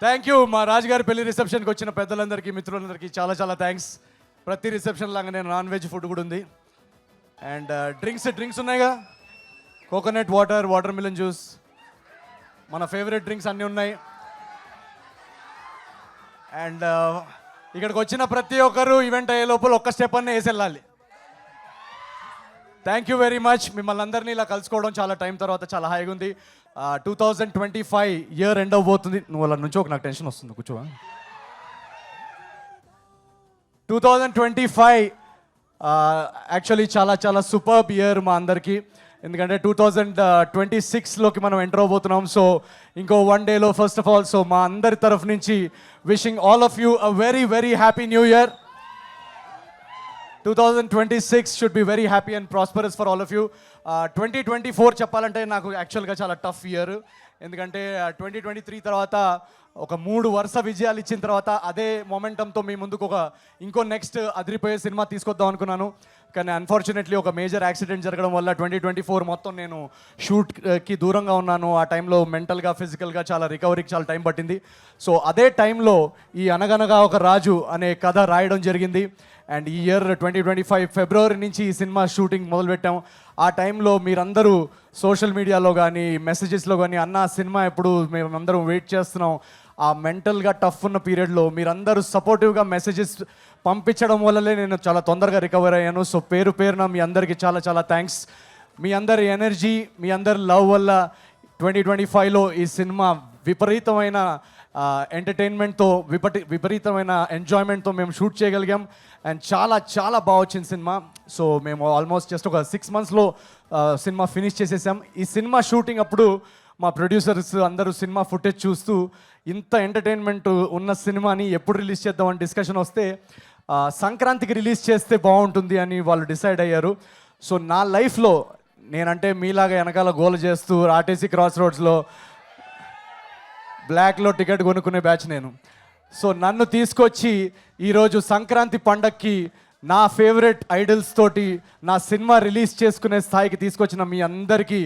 Thank you. మా రాజుగారి పెళ్లి రిసెప్షన్కి వచ్చిన పెద్దలందరికీ, మిత్రులందరికీ చాలా చాలా థ్యాంక్స్. ప్రతి రిసెప్షన్ లాగానే నాన్ వెజ్ ఫుడ్ కూడా ఉంది. అండ్ డ్రింక్స్ ఉన్నాయిగా, coconut water, water melon juice, మన ఫేవరెట్ డ్రింక్స్ అన్నీ ఉన్నాయి. అండ్ ఇక్కడికి వచ్చిన ప్రతి ఒక్కరు ఈవెంట్ అయ్యే లోపల ఒక్క స్టెప్ అన్నీ వేసి వెళ్ళాలి. Thank you very much. మిమ్మల్ని అందరినీ ఇలా కలుసుకోవడం చాలా టైం తర్వాత చాలా హాయిగా ఉంది. 2025 ఇయర్ ఎండ్ అవ్వబోతుంది. నువ్వు అలా నుంచి నాకు టెన్షన్ వస్తుంది, కూర్చో. 2025 యాక్చువల్లీ చాలా చాలా సూపర్బ్ ఇయర్ మా అందరికీ. ఎందుకంటే 2026లోకి మనం ఎంటర్ అవబోతున్నాం. సో ఇంకో 1 డేలో ఫస్ట్ ఆఫ్ ఆల్, సో మా అందరి తరఫు నుంచి wishing all of you a very very happy new year. 2026 should be very happy and prosperous for all of you. 2024 చెప్పాలంటే నాకు యాక్చువల్గా చాలా టఫ్ ఇయర్. ఎందుకంటే 2023 తర్వాత ఒక 3 వరుస విజయాలు ఇచ్చిన తర్వాత అదే మొమెంటంతో మీ ముందుకు ఇంకో నెక్స్ట్ అదిరిపోయే సినిమా తీసుకొద్దాం అనుకున్నాను. కానీ అన్ఫార్చునేట్లీ ఒక మేజర్ యాక్సిడెంట్ జరగడం వల్ల 2024 మొత్తం నేను షూట్కి దూరంగా ఉన్నాను. ఆ టైంలో మెంటల్గా, ఫిజికల్గా చాలా రికవరీకి చాలా టైం పట్టింది. సో అదే టైంలో ఈ అనగనగా ఒక రాజు అనే కథ రాయడం జరిగింది. అండ్ ఈ ఇయర్ 2025 ఫిబ్రవరి నుంచి ఈ సినిమా షూటింగ్ మొదలుపెట్టాం. ఆ టైంలో మీరందరూ సోషల్ మీడియాలో కానీ మెసేజెస్లో కానీ అన్న సినిమా ఎప్పుడు మేమందరం వెయిట్ చేస్తున్నాం, ఆ మెంటల్గా టఫ్ ఉన్న పీరియడ్లో మీరందరూ సపోర్టివ్గా మెసేజెస్ పంపించడం వల్లనే నేను చాలా తొందరగా రికవర్ అయ్యాను. సో పేరున మీ అందరికీ చాలా చాలా థ్యాంక్స్. మీ అందరి ఎనర్జీ, మీ అందరి లవ్ వల్ల 2025లో ఈ సినిమా విపరీతమైన ఎంటర్టైన్మెంట్తో, విపరీతమైన ఎంజాయ్మెంట్తో మేము షూట్ చేయగలిగాం. అండ్ చాలా చాలా బాగా వచ్చింది సినిమా. సో మేము ఆల్మోస్ట్ జస్ట్ ఒక 6 మంత్స్లో సినిమా ఫినిష్ చేసేసాం. ఈ సినిమా షూటింగ్ అప్పుడు మా ప్రొడ్యూసర్స్ అందరూ సినిమా ఫుటేజ్ చూస్తూ ఇంత ఎంటర్టైన్మెంట్ ఉన్న సినిమాని ఎప్పుడు రిలీజ్ చేద్దామని డిస్కషన్ వస్తే సంక్రాంతికి రిలీజ్ చేస్తే బాగుంటుంది అని వాళ్ళు డిసైడ్ అయ్యారు. సో నా లైఫ్లో నేనంటే మీలాగా వెనకాల గోల చేస్తూ ఆర్టీసీ క్రాస్ రోడ్స్లో బ్లాక్లో టికెట్ కొనుక్కునే బ్యాచ్ నేను. సో నన్ను తీసుకొచ్చి ఈరోజు సంక్రాంతి పండక్కి నా ఫేవరెట్ ఐడల్స్ తోటి నా సినిమా రిలీజ్ చేసుకునే స్థాయికి తీసుకొచ్చిన మీ అందరికీ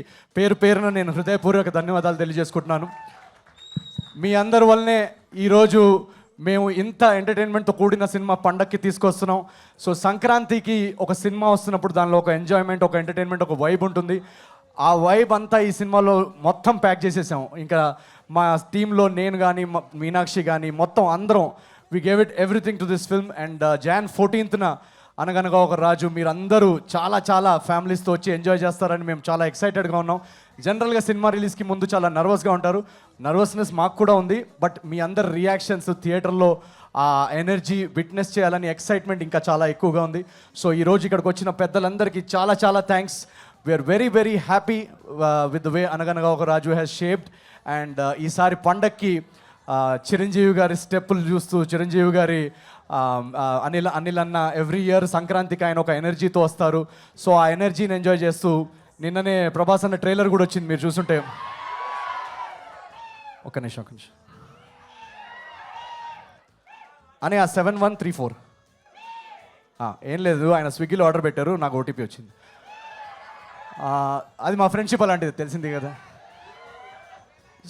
పేరున నేను హృదయపూర్వక ధన్యవాదాలు తెలియజేసుకుంటున్నాను. మీ అందరి వల్లనే ఈరోజు మేము ఇంత ఎంటర్టైన్మెంట్తో కూడిన సినిమా పండక్కి తీసుకొస్తున్నాం. సో సంక్రాంతికి ఒక సినిమా వస్తున్నప్పుడు దానిలో ఒక ఎంజాయ్మెంట్, ఒక ఎంటర్టైన్మెంట్, ఒక వైబ్ ఉంటుంది. ఆ వైబ్ అంతా ఈ సినిమాలో మొత్తం ప్యాక్ చేసేసాం. ఇంకా మా టీంలో నేను కానీ, మీనాక్షి కానీ, మొత్తం అందరం we gave it everything to this film. And Jan 14th అనగనగా ఒక రాజు మీరందరూ చాలా చాలా ఫ్యామిలీస్తో వచ్చి ఎంజాయ్ చేస్తారని మేము చాలా ఎక్సైటెడ్గా ఉన్నాం. జనరల్గా సినిమా రిలీజ్కి ముందు చాలా నర్వస్గా ఉంటారు. నర్వస్నెస్ మాకు కూడా ఉంది. బట్ మీ అందరి రియాక్షన్స్, థియేటర్లో ఆ ఎనర్జీ విట్నెస్ చేయాలని ఎక్సైట్మెంట్ ఇంకా చాలా ఎక్కువగా ఉంది. సో ఈరోజు ఇక్కడికి వచ్చిన పెద్దలందరికీ చాలా చాలా thanks. We are very very happy with the way అనగనగా ఒక రాజు హ్యాస్ షేప్డ్. అండ్ ఈసారి పండక్కి చిరంజీవి గారి స్టెప్పులు చూస్తూ, చిరంజీవి గారి అనిల్ అన్న ఎవ్రీ ఇయర్ సంక్రాంతికి ఆయన ఒక ఎనర్జీతో వస్తారు. సో ఆ ఎనర్జీని ఎంజాయ్ చేస్తూ నిన్ననే ప్రభాస్ అన్న ట్రైలర్ కూడా వచ్చింది, మీరు చూసుంటే. ఒక్క నిమిషం అని ఆ 7134 ఏం లేదు, ఆయన స్విగ్గీలో ఆర్డర్ పెట్టారు, నాకు ఓటీపీ వచ్చింది. అది మా ఫ్రెండ్షిప్ అలాంటిది, తెలిసింది కదా.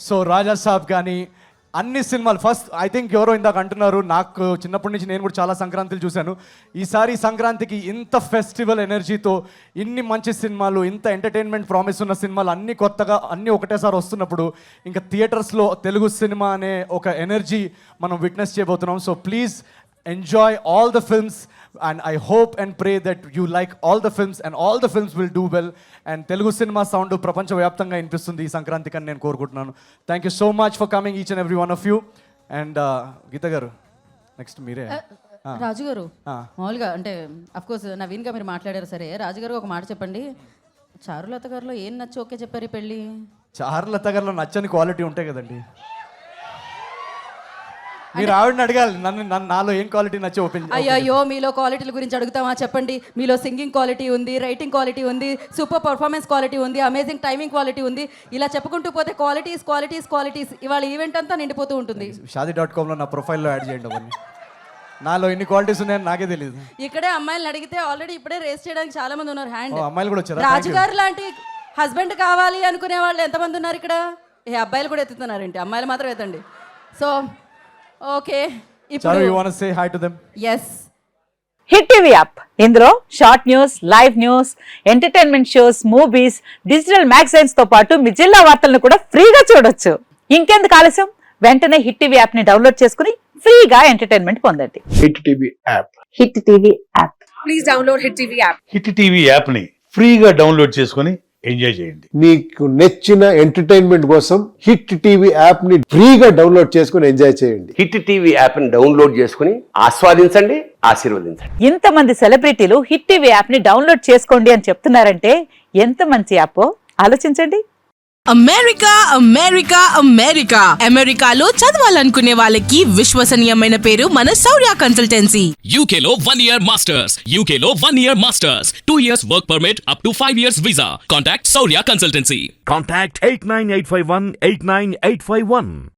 సో రాజా సాబ్ కానీ అన్ని సినిమాలు ఫస్ట్ ఐ థింక్ ఎవరో ఇందాక అంటున్నారు, నాకు చిన్నప్పటి నుంచి నేను కూడా చాలా సంక్రాంతులు చూశాను. ఈసారి సంక్రాంతికి ఇంత ఫెస్టివల్ ఎనర్జీతో ఇన్ని మంచి సినిమాలు, ఇంత ఎంటర్టైన్మెంట్ ప్రామిస్ ఉన్న సినిమాలు అన్నీ కొత్తగా అన్నీ ఒకటేసారి వస్తున్నప్పుడు ఇంకా థియేటర్స్లో తెలుగు సినిమా అనే ఒక ఎనర్జీ మనం విట్నెస్ చేయబోతున్నాం. So please enjoy all the films, and I hope and pray that you like all the films and all the films will do well, and Telugu cinema sound ప్రపంచ వ్యాప్తంగా వినిపిస్తుంది ఈ సంక్రాంతికి అని నేను కోరుకుంటున్నాను. Thank you so much for coming each and every one of you. And Geetha garu next మీరే. రాజు గారు మామూలుగా అంటే అఫ్కోర్స్ నవీన్గా మీరు మాట్లాడారు సరే, రాజు గారు ఒక మాట చెప్పండి. చారులత గారిలో ఏం నచ్చి ఓకే చెప్పారు ఈ పెళ్ళి? చారులత గారిలో నచ్చని క్వాలిటీ ఉంటాయి కదండి. మీరు ఆవిడని అడగాలి, నాలో ఏం క్వాలిటీ నచ్చి ఓపెన్. అయ్యో మీలో క్వాలిటీల గురించి అడుగుతామా చెప్పండి. మీలో సింగింగ్ క్వాలిటీ ఉంది, రైటింగ్ క్వాలిటీ ఉంది, సూపర్ పర్ఫార్మెన్స్ క్వాలిటీ ఉంది, అమేజింగ్ టైమింగ్ క్వాలిటీ ఉంది. ఇలా చెప్పుకుంటూ పోతే క్వాలిటీస్ ఇవాళ ఈవెంట్ అంతా నిండిపోతూ ఉంటుంది. Shaadi.comలో నా ప్రొఫైల్లో యాడ్ చేయండి అవన్నీ. నాలో ఎన్ని క్వాలిటీస్ ఉన్నాయని నాకే తెలియదు. ఇక్కడే అమ్మాయిలను అడిగితే ఆల్రెడీ ఇప్పుడే రేస్ చేయడానికి చాలా మంది ఉన్నారు. హ్యాండ్ అమ్మాయిలు కూడా వచ్చారు. రాజుగారు లాంటి హస్బెండ్ కావాలి అనుకునే వాళ్ళు ఎంతమంది ఉన్నారు ఇక్కడ? ఏ అబ్బాయిలు కూడా ఎత్తుతున్నారేంటి? అమ్మాయిలు మాత్రం ఎత్తండి. సో ఓకే చారు, ఇప్పుడు you want say hi to them? Yes hit TV app ఇందులో short news, live news, entertainment shows, movies, digital magazines తో పాటు మీ జిల్లా వార్తలను కూడా ఫ్రీగా చూడొచ్చు. ఇంకెందుకు ఆలస్యం, వెంటనే హిట్ టీవీ యాప్ ని డౌన్లోడ్ చేసుకుని ఫ్రీగా ఎంటర్టైన్మెంట్ పొందండి. Hit TV app. Hit TV app. Hit TV యాప్ని ఫ్రీగా డౌన్లోడ్ చేసుకొని ఎంజాయ్ చేయండి. మీకు నచ్చిన ఎంటర్టైన్మెంట్ కోసం హిట్ టీవీ యాప్ ని ఫ్రీగా డౌన్లోడ్ చేసుకుని ఎంజాయ్ చేయండి. హిట్ టీవీ యాప్ని డౌన్లోడ్ చేసుకుని ఆస్వాదించండి, ఆశీర్వదించండి. ఇంతమంది సెలబ్రిటీలు హిట్ టీవీ యాప్ ని డౌన్లోడ్ చేసుకోండి అని చెప్తున్నారంటే ఎంత మంచి యాప్ ఆలోచించండి. అమెరికా అమెరికా అమెరికా అమెరికాలో చదవాలనుకునే వాళ్ళకి విశ్వసనీయమైన పేరు మన శౌర్య కన్సల్టెన్సీ. UK లో 1 year masters. UK లో 1 year masters. 2 years work permit up to 5 years visa. Contact Saurya Consultancy. Contact 89851 89851.